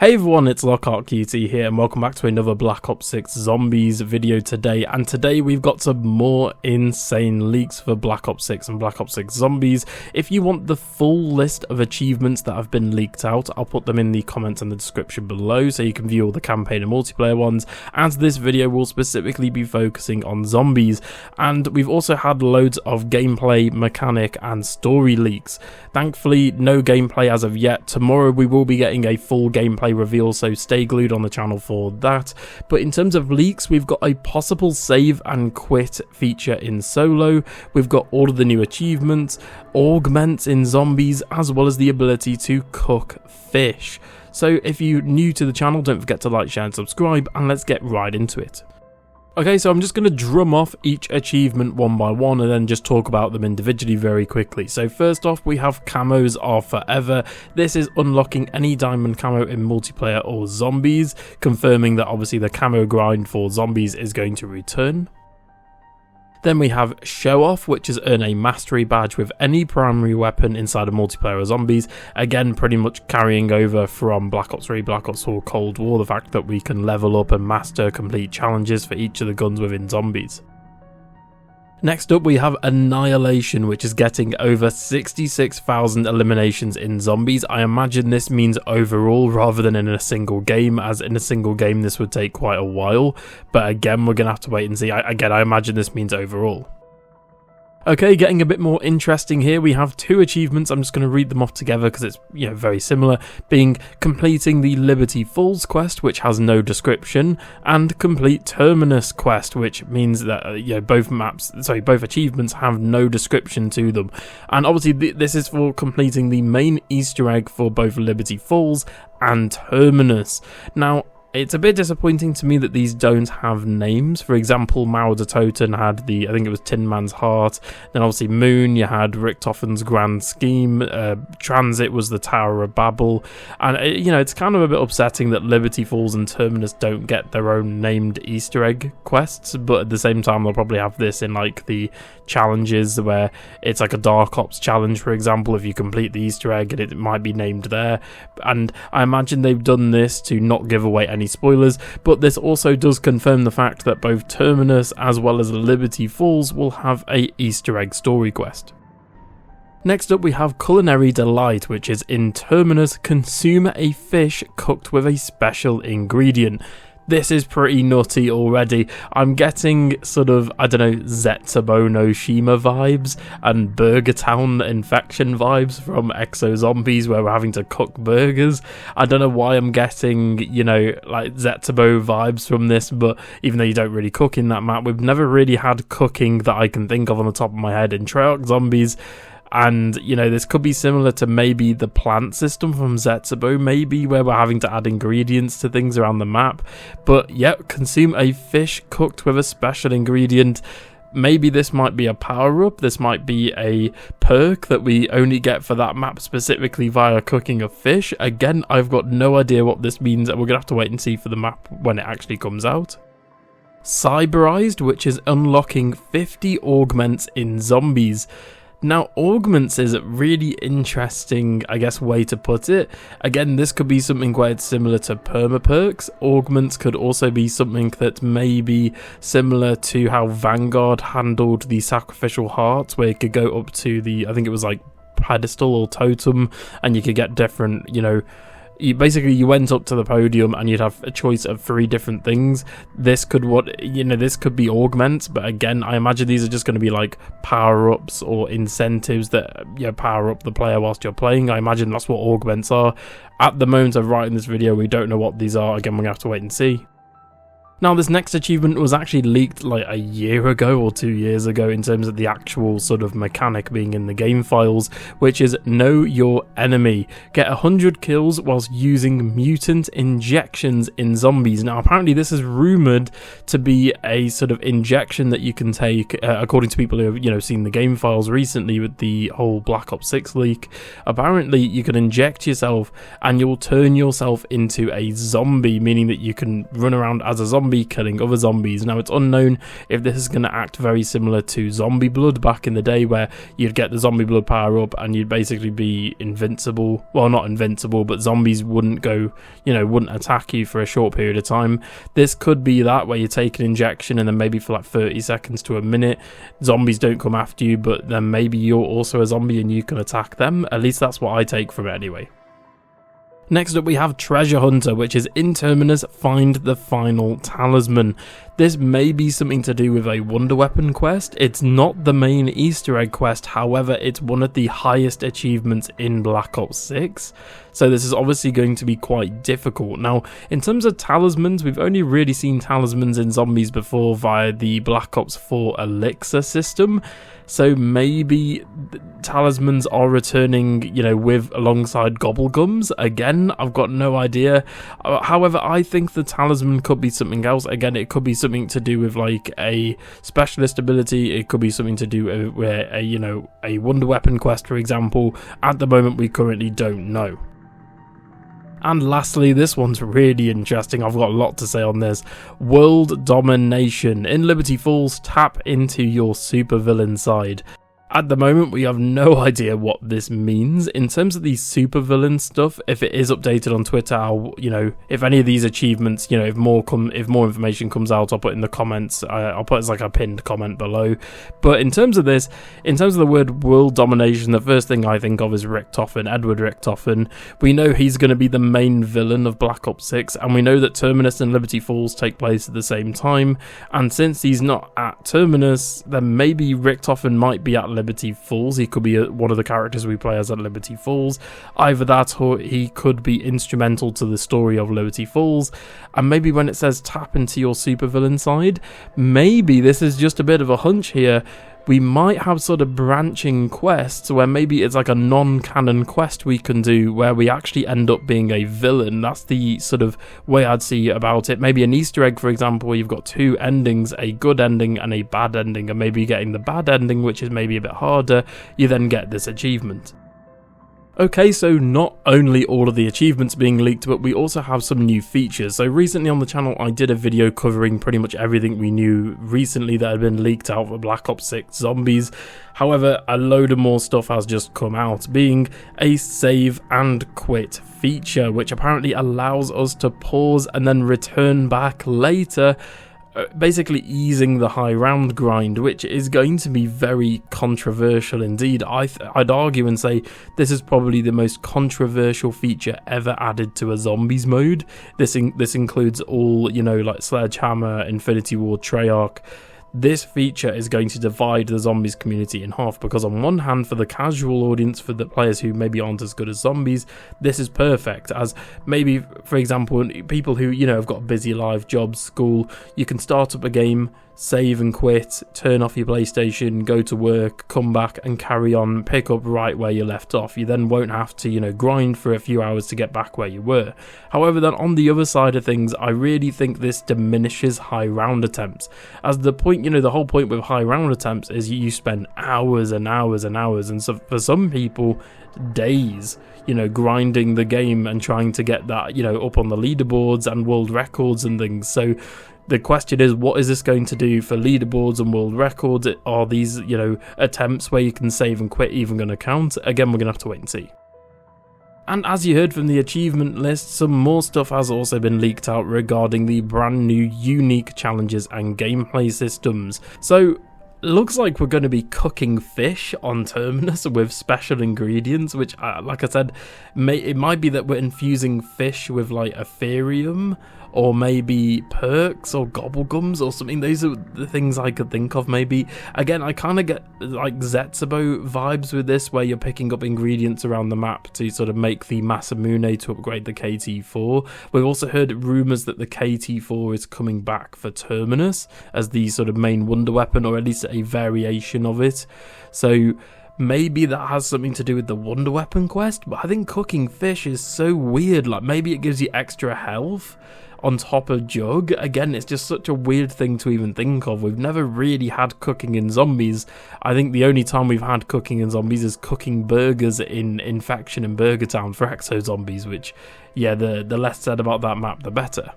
Hey everyone, it's Lockhart QT here and welcome back to another Black Ops 6 Zombies video today. And today we've got some more insane leaks for Black Ops 6 and Black Ops 6 Zombies. If you want the full list of achievements that have been leaked out, I'll put them in the comments and the description below so you can view all the campaign and multiplayer ones, as this video will specifically be focusing on zombies. And we've also had loads of gameplay, mechanic and story leaks. Thankfully, no gameplay as of yet. Tomorrow we will be getting a full gameplay reveal, so stay glued on the channel for that. But in terms of leaks, we've got a possible save and quit feature in solo, we've got all of the new achievements, augments in zombies, as well as the ability to cook fish. So if you're new to the channel, don't forget to like, share and subscribe, and let's get right into it. Okay, so I'm just going to drum off each achievement one by one and then just talk about them individually very quickly. So first off, we have camos are forever. This is unlocking any diamond camo in multiplayer or zombies, confirming that obviously the camo grind for zombies is going to return. Then we have Show Off, which is earn a mastery badge with any primary weapon inside a multiplayer or zombies. Again, pretty much carrying over from Black Ops 3, Black Ops 4, Cold War, the fact that we can level up and master complete challenges for each of the guns within zombies. Next up we have Annihilation, which is getting over 66,000 eliminations in zombies. I imagine this means overall rather than in a single game, as in a single game this would take quite a while. But again, we're going to have to wait and see. I imagine this means overall. Okay, getting a bit more interesting here, we have two achievements. I'm just going to read them off together because it's very similar, being completing the Liberty Falls quest, which has no description, and complete Terminus quest, which means that both achievements have no description to them. And obviously this is for completing the main Easter egg for both Liberty Falls and Terminus. Now, it's a bit disappointing to me that these don't have names. For example, Mao de Toten had I think it was Tin Man's Heart. Then obviously Moon, you had Richtofen's Grand Scheme. Transit was the Tower of Babel. And, it's kind of a bit upsetting that Liberty Falls and Terminus don't get their own named Easter egg quests. But at the same time, they'll probably have this in, like, the challenges where it's like a Dark Ops challenge, for example, if you complete the Easter egg, and it might be named there. And I imagine they've done this to not give away any spoilers, but this also does confirm the fact that both Terminus as well as Liberty Falls will have a Easter egg story quest. Next up we have Culinary Delight, which is in Terminus, consume a fish cooked with a special ingredient. This is pretty nutty already. I'm getting sort of, Zetsubo no Shima vibes and Burger Town Infection vibes from Exo Zombies, where we're having to cook burgers. I don't know why I'm getting, like Zetsubo vibes from this, but even though you don't really cook in that map, we've never really had cooking that I can think of on the top of my head in Treyarch Zombies. And, this could be similar to maybe the plant system from Zetsubo, maybe, where we're having to add ingredients to things around the map. But, yeah, consume a fish cooked with a special ingredient. Maybe this might be a power-up, this might be a perk that we only get for that map specifically via cooking of fish. Again, I've got no idea what this means, and we're going to have to wait and see for the map when it actually comes out. Cyberized, which is unlocking 50 augments in zombies. Now, augments is a really interesting, way to put it. Again, this could be something quite similar to perma-perks. Augments could also be something that may be similar to how Vanguard handled the sacrificial hearts, where you could go up to the, I think it was like pedestal or totem, and you could get different, you went up to the podium and you'd have a choice of 3 different things. This could be augments, but again, I imagine these are just going to be like power-ups or incentives that power up the player whilst you're playing. I imagine that's what augments are. At the moment of writing this video, we don't know what these are. Again, we're going to have to wait and see. Now, this next achievement was actually leaked like a year ago or 2 years ago in terms of the actual sort of mechanic being in the game files, which is Know Your Enemy. Get 100 kills whilst using mutant injections in zombies. Now, apparently this is rumoured to be a sort of injection that you can take, according to people who have, seen the game files recently with the whole Black Ops 6 leak. Apparently, you can inject yourself and you'll turn yourself into a zombie, meaning that you can run around as a zombie zombie killing other zombies. Now, it's unknown if this is going to act very similar to zombie blood back in the day, where you'd get the zombie blood power up and you'd basically be invincible. Well, not invincible, but zombies wouldn't go, wouldn't attack you for a short period of time. This could be that, where you take an injection and then maybe for like 30 seconds to a minute, zombies don't come after you, but then maybe you're also a zombie and you can attack them. At least that's what I take from it anyway. Next up we have Treasure Hunter, which is in Terminus, find the final talisman. This may be something to do with a wonder weapon quest. It's not the main Easter egg quest, however it's one of the highest achievements in Black Ops 6. So this is obviously going to be quite difficult. Now, in terms of talismans, we've only really seen talismans in zombies before via the Black Ops 4 elixir system. So maybe talismans are returning, with alongside gobblegums. Again, I've got no idea. However, I think the talisman could be something else. Again, it could be something to do with like a specialist ability. It could be something to do with a wonder weapon quest, for example. At the moment, we currently don't know. And lastly, this one's really interesting. I've got a lot to say on this. World Domination. In Liberty Falls, tap into your supervillain side. At the moment, we have no idea what this means. In terms of the supervillain stuff, if it is updated on Twitter, if any of these achievements, if more information comes out, I'll put in the comments. I'll put it as like a pinned comment below. But in terms of this, in terms of the word world domination, the first thing I think of is Richtofen, Edward Richtofen. We know he's going to be the main villain of Black Ops 6, and we know that Terminus and Liberty Falls take place at the same time. And since he's not at Terminus, then maybe Richtofen might be at Liberty Falls. He could be one of the characters we play as at Liberty Falls. Either that, or he could be instrumental to the story of Liberty Falls. And maybe when it says tap into your supervillain side, maybe this is just a bit of a hunch here. We might have sort of branching quests where maybe it's like a non-canon quest we can do where we actually end up being a villain. That's the sort of way I'd see about it. Maybe an Easter egg, for example, where you've got two endings, a good ending and a bad ending, and maybe getting the bad ending, which is maybe a bit harder, you then get this achievement. Okay, so not only all of the achievements being leaked, but we also have some new features. So recently on the channel, I did a video covering pretty much everything we knew recently that had been leaked out for Black Ops 6 Zombies. However, a load of more stuff has just come out, being a save and quit feature, which apparently allows us to pause and then return back later, basically easing the high round grind, which is going to be very controversial indeed. I'd argue and say this is probably the most controversial feature ever added to a zombies mode. This includes all, like Sledgehammer, Infinity Ward, Treyarch. This feature is going to divide the zombies community in half, because on one hand, for the casual audience, for the players who maybe aren't as good as zombies, this is perfect. As maybe, for example, people who, have got busy life, jobs, school, you can start up a game, save and quit, turn off your PlayStation, go to work, come back and carry on, pick up right where you left off. You then won't have to, grind for a few hours to get back where you were. However, then on the other side of things, I really think this diminishes high round attempts. As the point, the whole point with high round attempts is you spend hours and hours and hours, and so for some people, days, grinding the game and trying to get that, up on the leaderboards and world records and things. So the question is, what is this going to do for leaderboards and world records? Are these, attempts where you can save and quit even going to count? Again, we're going to have to wait and see. And as you heard from the achievement list, some more stuff has also been leaked out regarding the brand new unique challenges and gameplay systems. So looks like we're going to be cooking fish on Terminus with special ingredients, which, like I said, it might be that we're infusing fish with like Ethereum, or maybe perks or gobblegums or something. Those are the things I could think of maybe. Again, I kind of get like Zetsubo vibes with this, where you're picking up ingredients around the map to sort of make the Masamune to upgrade the KT4. We've also heard rumours that the KT4 is coming back for Terminus as the sort of main wonder weapon, or at least a variation of it. So maybe that has something to do with the wonder weapon quest, but I think cooking fish is so weird. Like, maybe it gives you extra health on top of Jug. Again, it's just such a weird thing to even think of. We've never really had cooking in zombies. I think the only time we've had cooking in zombies is cooking burgers in Infection in Burger Town for Exo Zombies, which, yeah, the less said about that map, the better.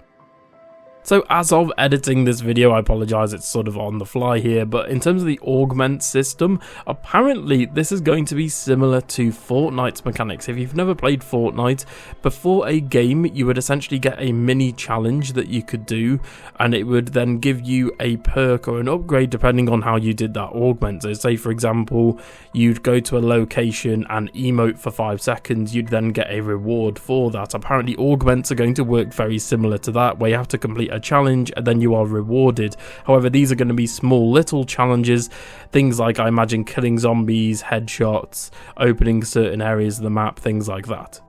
So as of editing this video, I apologise, it's sort of on the fly here, but in terms of the augment system, apparently this is going to be similar to Fortnite's mechanics. If you've never played Fortnite, before a game you would essentially get a mini challenge that you could do, and it would then give you a perk or an upgrade depending on how you did that augment. So say for example, you'd go to a location and emote for 5 seconds, you'd then get a reward for that. Apparently augments are going to work very similar to that, where you have to complete a challenge and then you are rewarded. However, these are going to be small little challenges, things like, I imagine, killing zombies, headshots, opening certain areas of the map, things like that.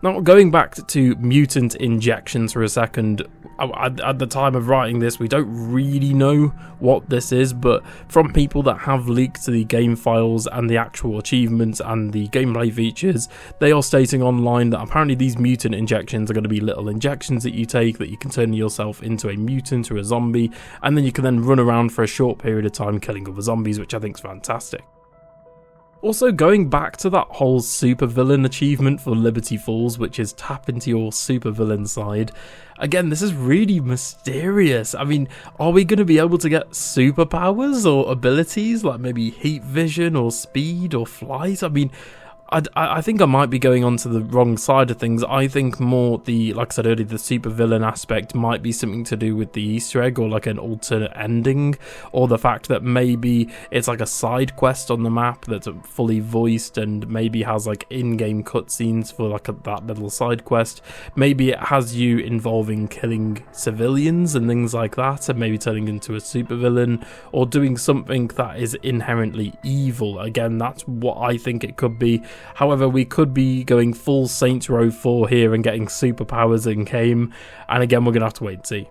Now, going back to mutant injections for a second, at the time of writing this, we don't really know what this is, but from people that have leaked the game files and the actual achievements and the gameplay features, they are stating online that apparently these mutant injections are going to be little injections that you take that you can turn yourself into a mutant or a zombie, and then you can then run around for a short period of time killing other zombies, which I think is fantastic. Also, going back to that whole supervillain achievement for Liberty Falls, which is tap into your supervillain side, again, this is really mysterious. I mean, are we going to be able to get superpowers or abilities like maybe heat vision or speed or flight? I mean, I think I might be going on to the wrong side of things. I think more like I said earlier, the supervillain aspect might be something to do with the Easter egg or like an alternate ending, or the fact that maybe it's like a side quest on the map that's fully voiced and maybe has like in-game cutscenes for like that little side quest. Maybe it has you involving killing civilians and things like that, and maybe turning into a supervillain or doing something that is inherently evil. Again, that's what I think it could be. However, we could be going full Saints Row 4 here and getting superpowers in game, and again, we're going to have to wait and see.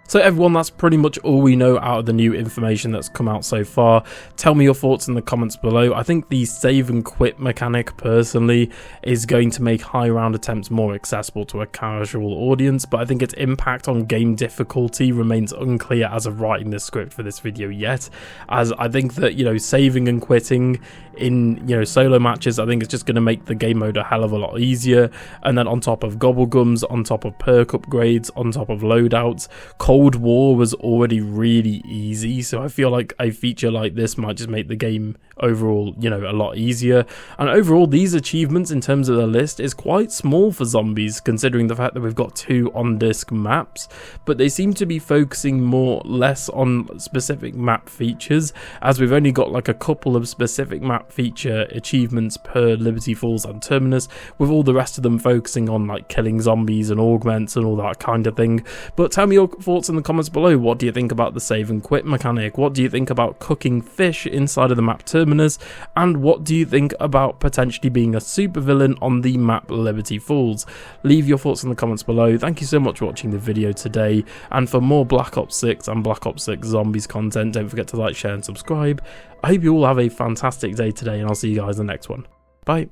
So everyone, that's pretty much all we know out of the new information that's come out so far. Tell me your thoughts in the comments below. I think the save and quit mechanic, personally, is going to make high round attempts more accessible to a casual audience, but I think its impact on game difficulty remains unclear as of writing this script for this video yet, as I think that, you know, saving and quitting in, you know, solo matches, I think it's just going to make the game mode a hell of a lot easier, and then on top of gobblegums, on top of perk upgrades, on top of loadouts, Cold War was already really easy, so I feel like a feature like this might just make the game overall, you know, a lot easier. And overall, these achievements in terms of the list is quite small for zombies, considering the fact that we've got 2 on-disc maps, but they seem to be focusing less on specific map features, as we've only got like a couple of specific map feature achievements per Liberty Falls and Terminus, with all the rest of them focusing on like killing zombies and augments and all that kind of thing. But tell me your thoughts in the comments below. What do you think about the save and quit mechanic? What do you think about cooking fish inside of the map Terminus? And what do you think about potentially being a supervillain on the map Liberty Falls? Leave your thoughts in the comments below. Thank you so much for watching the video today, and for more Black Ops 6 and Black Ops 6 Zombies content, don't forget to like, share and subscribe. I hope you all have a fantastic day today, and I'll see you guys in the next one. Bye.